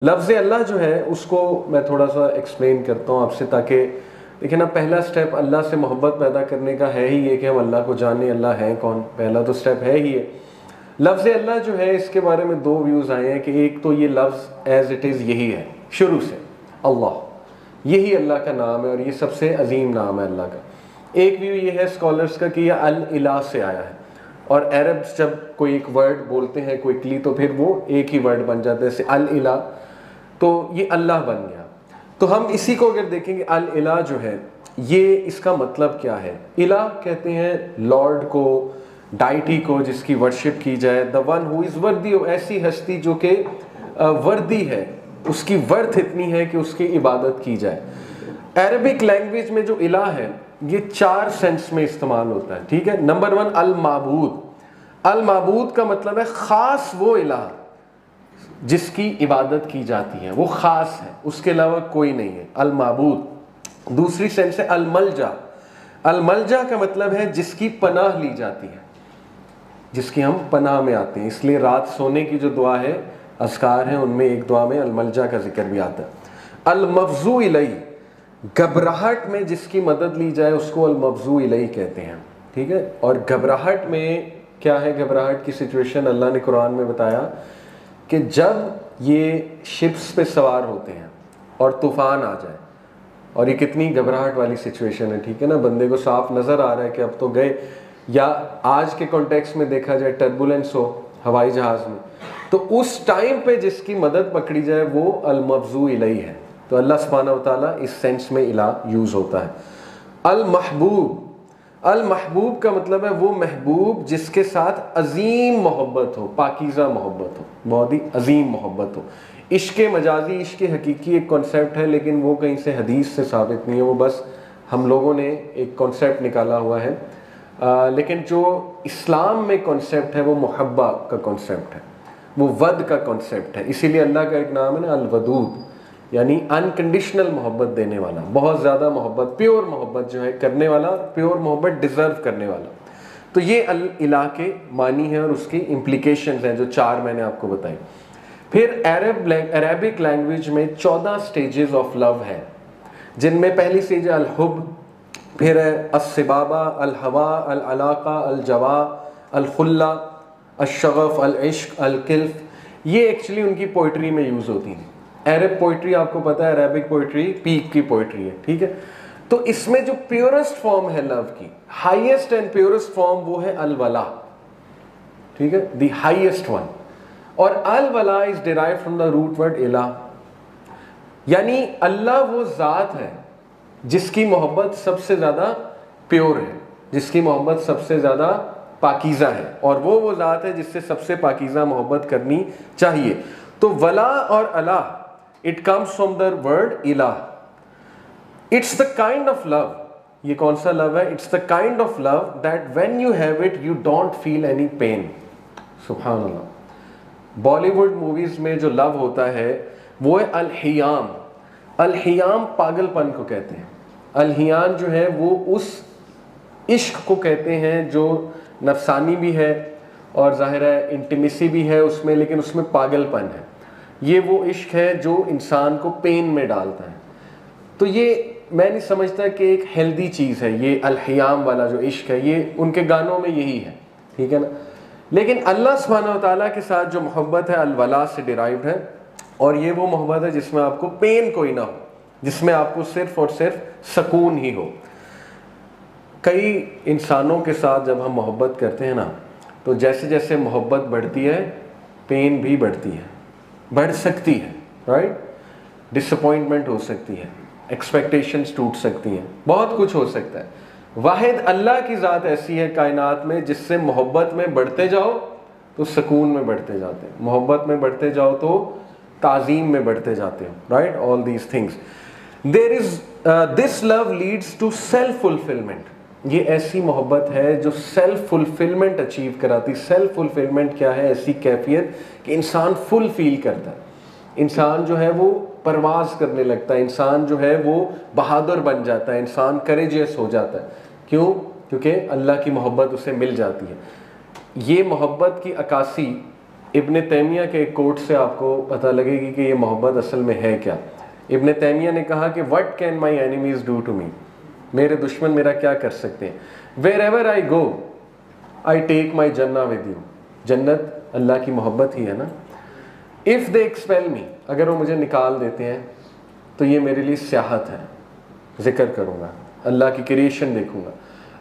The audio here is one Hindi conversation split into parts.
लफ्ज़ अल्लाह जो है उसको मैं थोड़ा सा एक्सप्लेन करता हूँ आपसे, ताकि देखिए ना, पहला स्टेप अल्लाह से मोहब्बत पैदा करने का है ही ये कि हम अल्लाह को जाने, अल्लाह है कौन, पहला तो स्टेप है ही ये। लफ्ज़ अल्लाह जो है इसके बारे में दो व्यूज़ आए हैं कि एक तो ये लफ्ज़ एज़ इट इज़ यही है शुरू से, अल्लाह, यही अल्लाह का नाम है और ये सबसे अजीम नाम है अल्लाह का। एक व्यू ये है स्कॉलर्स का कि यह अल इला से आया है, और अरब्स जब कोई एक वर्ड बोलते हैं क्विकली तो फिर वो एक ही वर्ड बन जाता है, जैसे अल इला, तो ये अल्लाह बन गया। तो हम इसी को अगर देखेंगे, अल इला जो है ये इसका मतलब क्या है। इला कहते हैं लॉर्ड को, डाइटी को, जिसकी वर्शिप की जाए, द वन हु इज़ वर्दी, ऐसी हस्ती जो कि वर्दी है, उसकी वर्थ इतनी है कि उसकी इबादत की जाए। अरबिक लैंग्वेज में जो इला है ये 4 सेंस में इस्तेमाल होता है, ठीक है। नंबर 1 अल माबूद। अल माबूद का मतलब है ख़ास वो इला जिसकी इबादत की जाती है, वो ख़ास है, उसके अलावा कोई नहीं है, अल माबूद। दूसरी सेंस है अल मलजा। अल मलजा का मतलब है जिसकी पनाह ली जाती है, जिसकी हम पनाह में आते हैं। इसलिए रात सोने की जो दुआ है, अस्कार हैं, उनमें एक दुआ में अल मलजा का जिक्र भी आता है। अल मफजू इलैहि, घबराहट में जिसकी मदद ली जाए उसको अल मफजू इलैहि कहते हैं, ठीक है। और घबराहट में क्या है, घबराहट की सिचुएशन अल्लाह ने कुरान में बताया कि जब ये शिप्स पे सवार होते हैं और तूफ़ान आ जाए, और ये कितनी घबराहट वाली सिचुएशन है, ठीक है ना। बंदे को साफ नज़र आ रहा है कि अब तो गए, या आज के कॉन्टेक्स्ट में देखा जाए टर्बुलेंस हो हवाई जहाज़ में, तो उस टाइम पे जिसकी मदद पकड़ी जाए वो अल मफजू इलैहि है। तो अल्लाह सुब्हानहू व तआला इस सेंस में इला यूज़ होता है। अल महबूब, अल महबूब का मतलब है वो महबूब जिसके साथ अजीम मोहब्बत हो, पाकीज़ा मोहब्बत हो, बहुत ही अजीम मोहब्बत हो। इश्क मजाजी, इश्क हकीकी एक कॉन्सेप्ट है, लेकिन वो कहीं से हदीस से साबित नहीं है, वो बस हम लोगों ने एक कॉन्सेप्ट निकाला हुआ है। लेकिन जो इस्लाम में कॉन्सेप्ट है वो मुहब्बा का कॉन्सेप्ट है, वो वद का कॉन्सेप्ट है। इसीलिए अल्लाह का एक नाम है ना, अल वदूद, यानी अनकंडीशनल मोहब्बत देने वाला, बहुत ज़्यादा मोहब्बत, प्योर मोहब्बत जो है करने वाला, प्योर मोहब्बत डिज़र्व करने वाला। तो ये अल इला के मानी है और उसकी इम्प्लीकेशंस हैं जो 4 मैंने आपको बताई। फिर अरबिक लैंग्वेज में 14 स्टेजेस ऑफ लव है, जिनमें पहली स्टेज है अल हुब, फिर है अस्सिबाबा, अल हवा, अल अलाका, अल जवा, अल खुल्ला, अल शगफ, अल इश्क, अल किल्फ। ये एक्चुअली उनकी पोइट्री में यूज़ होती हैं। अरब पोइट्री आपको पता है, अरबिक पोइट्री पीक की पोइट्री है, ठीक है। तो इसमें जो प्योरेस्ट फॉर्म है लव की, हाईएस्ट एंड प्योरेस्ट फॉर्म, वो है अल वला, ठीक है, द हाईएस्ट वन। और अल वला is derive from the root word इला, यानी अल्लाह वो ज़ात है जिसकी मोहब्बत सबसे ज़्यादा प्योर है, जिसकी मोहब्बत सबसे ज़्यादा पाकीज़ा है, और वो ज़ात है जिससे सबसे पाकीज़ा मोहब्बत करनी चाहिए। तो वला और अला, it comes from the word इला। It's the kind of love, ये कौन सा लव है? It's the kind of love that when you have it you don't feel any pain. सुभान अल्लाह। बॉलीवुड मूवीज में जो लव होता है वो है अल-हियाम। अल-हियाम पागलपन को कहते हैं। अल-हियान जो है वो उस इश्क को कहते हैं जो नफसानी भी है और ज़ाहिर है इंटीमेसी भी है उसमें, लेकिन उसमें पागलपन है। ये वो इश्क है जो इंसान को पेन में डालता है। तो ये मैं नहीं समझता कि एक हेल्दी चीज़ है ये अल-हियाम वाला जो इश्क है, ये उनके गानों में यही है, ठीक है ना। लेकिन अल्लाह सुब्हानहू व तआला के साथ जो मोहब्बत है अल-वला से डिराइव्ड है, और ये वो मोहब्बत है जिसमें आपको पेन कोई ना हो, जिसमें आपको सिर्फ और सिर्फ सुकून ही हो। कई इंसानों के साथ जब हम मोहब्बत करते हैं ना, तो जैसे जैसे मोहब्बत बढ़ती है पेन भी बढ़ती है, बढ़ सकती है, राइट। डिसअपॉइंटमेंट हो सकती है, एक्सपेक्टेशंस टूट सकती हैं, बहुत कुछ हो सकता है। वाहिद अल्लाह की ज़ात ऐसी है कायनात में जिससे मोहब्बत में बढ़ते जाओ तो सुकून में बढ़ते जाते हो, मोहब्बत में बढ़ते जाओ तो ताज़ीम में बढ़ते जाते हो, right. All these things, there is this love leads to self fulfilment. ये ऐसी मोहब्बत है जो सेल्फ फुलफिलमेंट अचीव कराती। सेल्फ फुलफिलमेंट क्या है? ऐसी कैफियत कि इंसान फुल फील करता है, इंसान जो है वो परवाज करने लगता है, इंसान जो है वो बहादुर बन जाता है, इंसान करेजियस हो जाता है। क्यों? क्योंकि अल्लाह की मोहब्बत उसे मिल जाती है। ये मोहब्बत की अक्कासी इब्न तैमिया के एक कोट से आपको पता लगेगी कि ये मोहब्बत असल में है क्या। इब्न तैमिया ने कहा कि what can my enemies do to me, मेरे दुश्मन मेरा क्या कर सकते हैं। Wherever I go I take my जन्ना विद यू, जन्नत अल्लाह की मोहब्बत ही है ना। इफ़ दे एक्सपेल मी, अगर वो मुझे निकाल देते हैं तो ये मेरे लिए सियाहत है, जिक्र करूँगा, अल्लाह की क्रिएशन देखूँगा।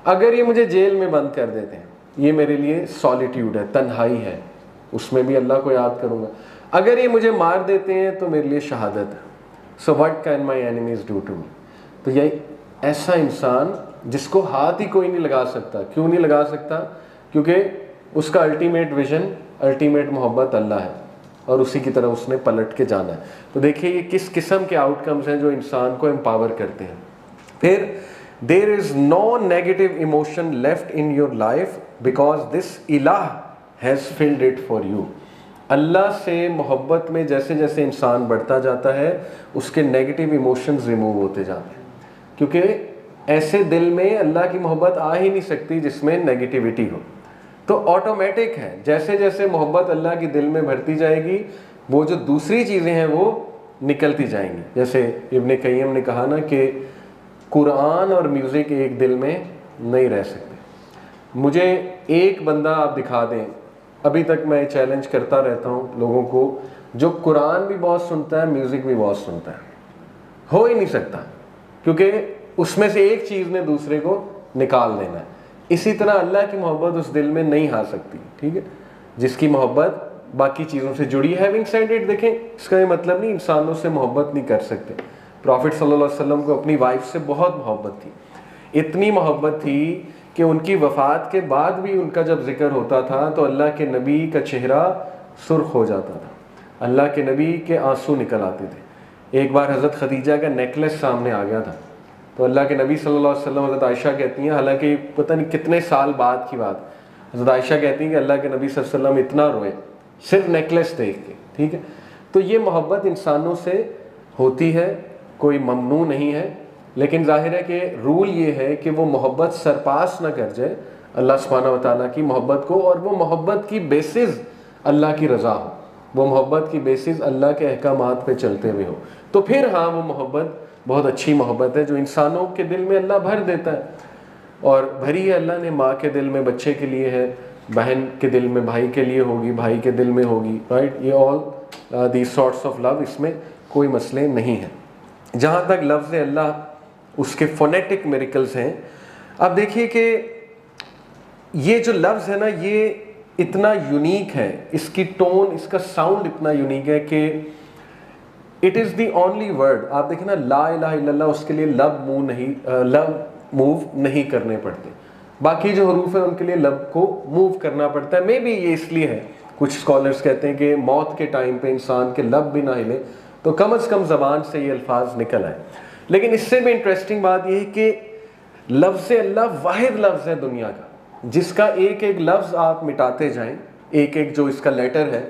अगर ये मुझे जेल में बंद कर देते हैं, ये मेरे लिए सॉलिट्यूड है, तन्हाई है, उसमें भी अल्लाह को याद करूँगा। अगर ये मुझे मार देते हैं तो मेरे लिए शहादत है। So what can my enemies do to me. तो यही ऐसा इंसान जिसको हाथ ही कोई नहीं लगा सकता। क्यों नहीं लगा सकता? क्योंकि उसका अल्टीमेट विजन, अल्टीमेट मोहब्बत अल्लाह है और उसी की तरह उसने पलट के जाना है। तो देखिए ये किस किस्म के आउटकम्स हैं जो इंसान को एम्पावर करते हैं। फिर there is no negative emotion left in your life because this इलाह has filled it for you. अल्लाह से मोहब्बत में जैसे जैसे इंसान बढ़ता जाता है उसके नेगेटिव इमोशंस रिमूव होते जाते हैं, क्योंकि ऐसे दिल में अल्लाह की मोहब्बत आ ही नहीं सकती जिसमें नेगेटिविटी हो। तो ऑटोमेटिक है, जैसे जैसे मोहब्बत अल्लाह की दिल में भरती जाएगी वो जो दूसरी चीज़ें हैं वो निकलती जाएंगी। जैसे इब्न कय्यम ने कहा ना कि कुरान और म्यूज़िक एक दिल में नहीं रह सकते। मुझे एक बंदा आप दिखा दें, अभी तक मैं चैलेंज करता रहता हूँ लोगों को, जो कुरान भी बहुत सुनता है म्यूज़िक भी बहुत सुनता है, हो ही नहीं सकता, क्योंकि उसमें से एक चीज़ ने दूसरे को निकाल देना है। इसी तरह अल्लाह की मोहब्बत उस दिल में नहीं आ सकती, ठीक है, जिसकी मोहब्बत बाकी चीज़ों से जुड़ी है। हैविंग सेड इट, देखें इसका ये मतलब नहीं इंसानों से मोहब्बत नहीं कर सकते। प्रॉफिट सल्लल्लाहु अलैहि वसल्लम को अपनी वाइफ से बहुत मोहब्बत थी, इतनी मोहब्बत थी कि उनकी वफ़ात के बाद भी उनका जब जिक्र होता था तो अल्लाह के नबी का चेहरा सुर्ख हो जाता था, अल्लाह के नबी के आंसू निकल आते थे। एक बार हज़रत खदीजा का नेकलेस सामने आ गया था तो अल्लाह के नबी सल्लल्लाहु अलैहि वसल्लम, हज़रत आयशा कहती हैं, हालांकि पता नहीं कितने साल बाद की बात, हज़रत आयशा कहती हैं कि अल्लाह के नबी सल्लल्लाहु अलैहि वसल्लम इतना रोए सिर्फ नेकलेस देख के, ठीक है। तो ये मोहब्बत इंसानों से होती है, कोई ममनू नहीं है, लेकिन जाहिर है कि रूल ये है कि वो मोहब्बत सरपास ना कर जाए अल्लाह सुब्हानहू व तआला की मोहब्बत को, और वो मोहब्बत की बेसिस अल्लाह की रज़ा हो, वो मोहब्बत की बेसिस अल्लाह के अहकामात पे चलते हुए हो। तो फिर हाँ, वो मोहब्बत बहुत अच्छी मोहब्बत है जो इंसानों के दिल में अल्लाह भर देता है, और भरी है अल्लाह ने माँ के दिल में बच्चे के लिए है, बहन के दिल में भाई के लिए होगी, भाई के दिल में होगी, राइट। ये all these sorts of love, इसमें कोई मसले नहीं हैं। जहाँ तक लफ्ज़ अल्लाह, उसके फोनेटिक मिरेकल्स हैं। अब देखिए कि ये जो लफ्ज़ है ना, ये इतना यूनिक है, इसकी टोन, इसका साउंड इतना यूनिक है कि it is the only word. आप देखें ना, ला इलाहा इल्लल्लाह, उसके लिए लव मूव नहीं करने पड़ते। बाकी जो हरूफ है उनके लिए लब को मूव करना पड़ता है। मे बी ये इसलिए है, कुछ स्कॉलर्स कहते हैं कि मौत के टाइम पे इंसान के लब भी ना हिले तो कम अज़ कम ज़बान से ये अल्फाज निकल आए। लेकिन इससे भी इंटरेस्टिंग बात यह है कि लफ्ज़ अल्लाह वाहिद लफ्ज़ है दुनिया का, जिसका एक एक लफ्ज़ आप मिटाते जाएं, एक एक जो इसका लेटर है,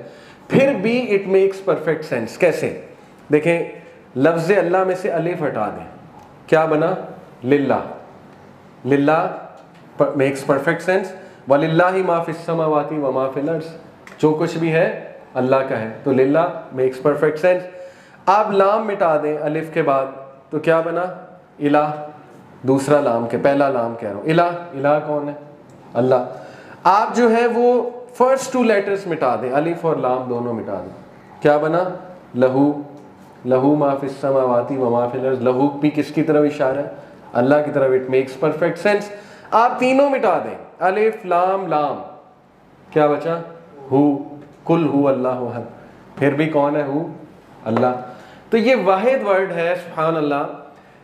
फिर भी इट मेक्स परफेक्ट सेंस। कैसे? देखें, लफ्ज़ अल्लाह में से अलिफ हटा दें, क्या बना? लिल्लाह। लिल्लाह मेक्स परफेक्ट सेंस। वलिल्लाहि मा फिस समावाति व मा फिल अर्ज़, जो कुछ भी है अल्लाह का है, तो लिल्लाह मेक्स परफेक्ट सेंस। आप लाम मिटा दें अलिफ के बाद तो क्या बना? इलाह। दूसरा लाम के, पहला लाम कह रहा हूँ, इलाह। इलाह कौन है? अल्लाह। आप जो है वो फर्स्ट टू लेटर्स मिटा दें, अलिफ और लाम दोनों मिटा दें, क्या बना? लहू। लहू मा फिस समावाति व मा फिल अर्ज़। लहू भी किसकी तरफ इशारा है? अल्लाह की तरफ। It makes perfect sense. आप तीनों मिटा दें, अलिफ लाम लाम, क्या बचा? हु। कुल हु अल्लाहु अहद, फिर भी कौन है? हु, अल्लाह। तो ये वाहिद वर्ड है, सुभान अल्लाह।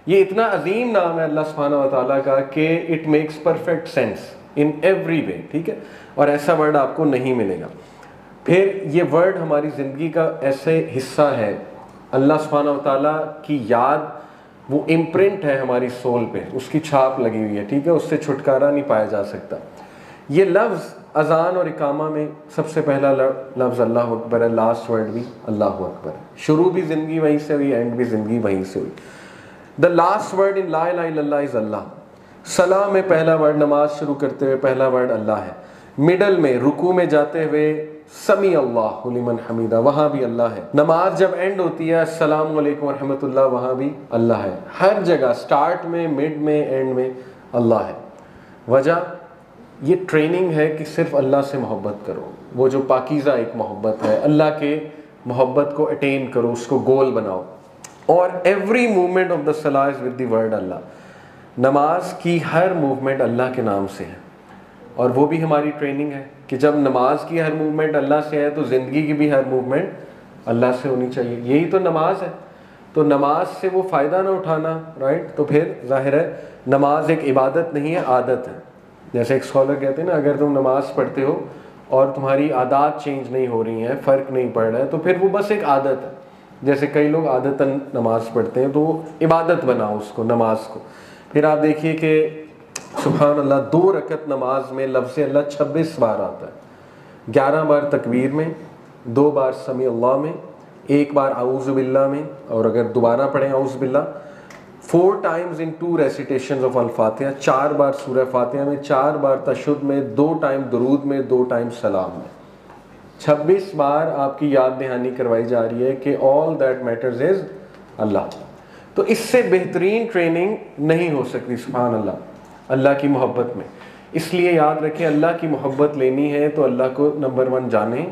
ये इतना अजीम नाम है अल्लाह सुब्हानहू व तआला का कि it makes perfect sense in every way, ठीक है। और ऐसा वर्ड आपको नहीं मिलेगा। फिर ये वर्ड हमारी ज़िंदगी का ऐसे हिस्सा है, अल्लाह सुब्हानहू व तआला की याद, वो इम्प्रिंट है हमारी सोल पे, उसकी छाप लगी हुई है, ठीक है, उससे छुटकारा नहीं पाया जा सकता। ये लफ्ज़ अज़ान और इकामा में सबसे पहला लफ्ज़ अल्लाह अकबर है, लास्ट वर्ड भी अल्लाह अकबर। शुरू भी ज़िंदगी वहीं से हुई, एंड भी ज़िंदगी वहीं से हुई। द लास्ट वर्ड इन ला इलाहा इल्लल्लाह इज़ अल्लाह। सलाम में पहला वर्ड, नमाज शुरू करते हुए पहला वर्ड अल्लाह है। मिडल में रुकू में जाते हुए समी अल्लाहु लिमन हमीदा, वहाँ भी अल्लाह है। नमाज जब एंड होती है अस्सलामु अलैकुम रहमतुल्लाह, वहाँ भी अल्लाह है। हर जगह स्टार्ट में, मिड में, एंड में अल्लाह है। वजह ये ट्रेनिंग है कि सिर्फ अल्लाह से मोहब्बत करो, वो जो पाकीज़ा एक मोहब्बत है, अल्लाह के मोहब्बत को अटेन करो, उसको गोल बनाओ। और एवरी मूवमेंट ऑफ द सलाह इज़ विद द वर्ड अल्लाह। नमाज की हर मूवमेंट अल्लाह के नाम से है, और वो भी हमारी ट्रेनिंग है कि जब नमाज की हर मूवमेंट अल्लाह से है तो ज़िंदगी की भी हर मूवमेंट अल्लाह से होनी चाहिए। यही तो नमाज है। तो नमाज से वो फ़ायदा ना उठाना, राइट, तो फिर जाहिर है नमाज एक इबादत नहीं है, आदत है। जैसे एक स्कॉलर कहते हैं ना, अगर तुम नमाज पढ़ते हो और तुम्हारी आदत चेंज नहीं हो रही हैं, फ़र्क नहीं पड़ रहा है, तो फिर वो बस एक आदत है। जैसे कई लोग आदतन नमाज पढ़ते हैं, तो इबादत बनाओ उसको, नमाज को। फिर आप देखिए कि सुभान अल्लाह, 2 रकत नमाज में लफ्ज़ अल्लाह 26 बार आता है। 11 बार तकबीर में, 2 बार समी अल्लाह में, 1 बार आऊज़ु बिल्लाह में, और अगर दोबारा पढ़ें आऊज़ु बिल्लाह 4 टाइम्स इन 2 रेसिटेशंस ऑफ अल फातिहा, 4 बार सूरह फातिहा में, 4 बार तशहुद में, 2 टाइम दुरूद में, 2 टाइम सलाम में। 26 बार आपकी याद दहानी करवाई जा रही है कि ऑल दैट मैटर्स इज़ अल्लाह। तो इससे बेहतरीन ट्रेनिंग नहीं हो सकती सुभान अल्लाह, अल्लाह की मोहब्बत में। इसलिए याद रखें, अल्लाह की मोहब्बत लेनी है तो अल्लाह को नंबर 1 जाने,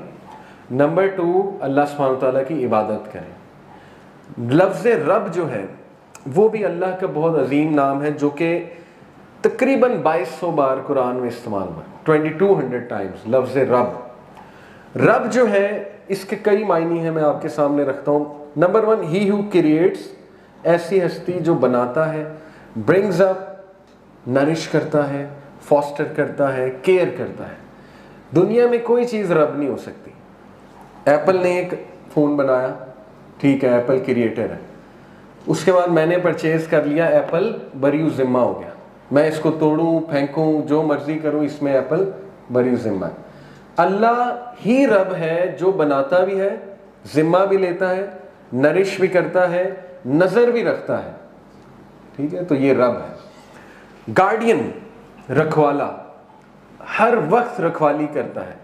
नंबर 2 अल्लाह सुब्हानहू तआला की इबादत करें। लफ्ज़ रब जो है वो भी अल्लाह का बहुत अजीम नाम है, जो कि तकरीबन 2200 बार कुरान में इस्तेमाल हुआ, 2200 टाइम्स लफ्ज़ रब। रब जो है इसके कई मायने हैं, मैं आपके सामने रखता हूँ। नंबर 1, ही हु क्रिएट्स, ऐसी हस्ती जो बनाता है, ब्रिंग्स अप, नरिश करता है, फॉस्टर करता है, केयर करता है। दुनिया में कोई चीज़ रब नहीं हो सकती। एप्पल ने एक फ़ोन बनाया, ठीक है, एप्पल क्रिएटर है। उसके बाद मैंने परचेज़ कर लिया, एप्पल बरी ज़िम्मा हो गया। मैं इसको तोड़ूं, फेंकूं, जो मर्ज़ी करूं, इसमें एप्पल बरी ज़िम्मा है। अल्लाह ही रब है जो बनाता भी है, ज़िम्मा भी लेता है, नरिश भी करता है, नज़र भी रखता है, ठीक है। तो ये रब है। गार्डियन, रखवाला, हर वक्त रखवाली करता है,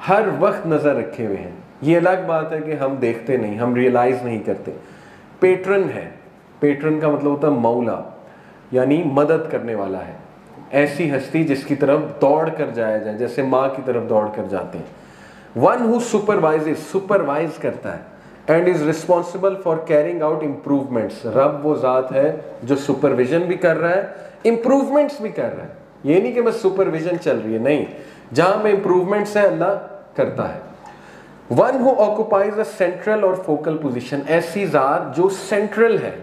हर वक्त नज़र रखे हुए हैं। ये अलग बात है कि हम देखते नहीं, हम रियलाइज़ नहीं करते। पेट्रन है, पेट्रन का मतलब होता है मौला, यानी मदद करने वाला है। ऐसी हस्ती जिसकी तरफ दौड़ कर जाया जाए, जैसे माँ की तरफ दौड़ कर जाते हैं। वन हु सुपरवाइजेज, सुपरवाइज करता है, and is responsible for carrying out improvements. रब वो ज़ात है जो सुपरविजन भी कर रहा है, इम्प्रूवमेंट्स भी कर रहा है। ये नहीं कि बस सुपरविजन चल रही है, नहीं, जहाँ में इम्प्रूवमेंट्स है अल्लाह करता है। One who occupies a central और फोकल पोजीशन, ऐसी ज़ात जो सेंट्रल है,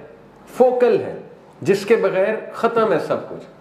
फोकल है, जिसके बगैर ख़त्म है सब कुछ।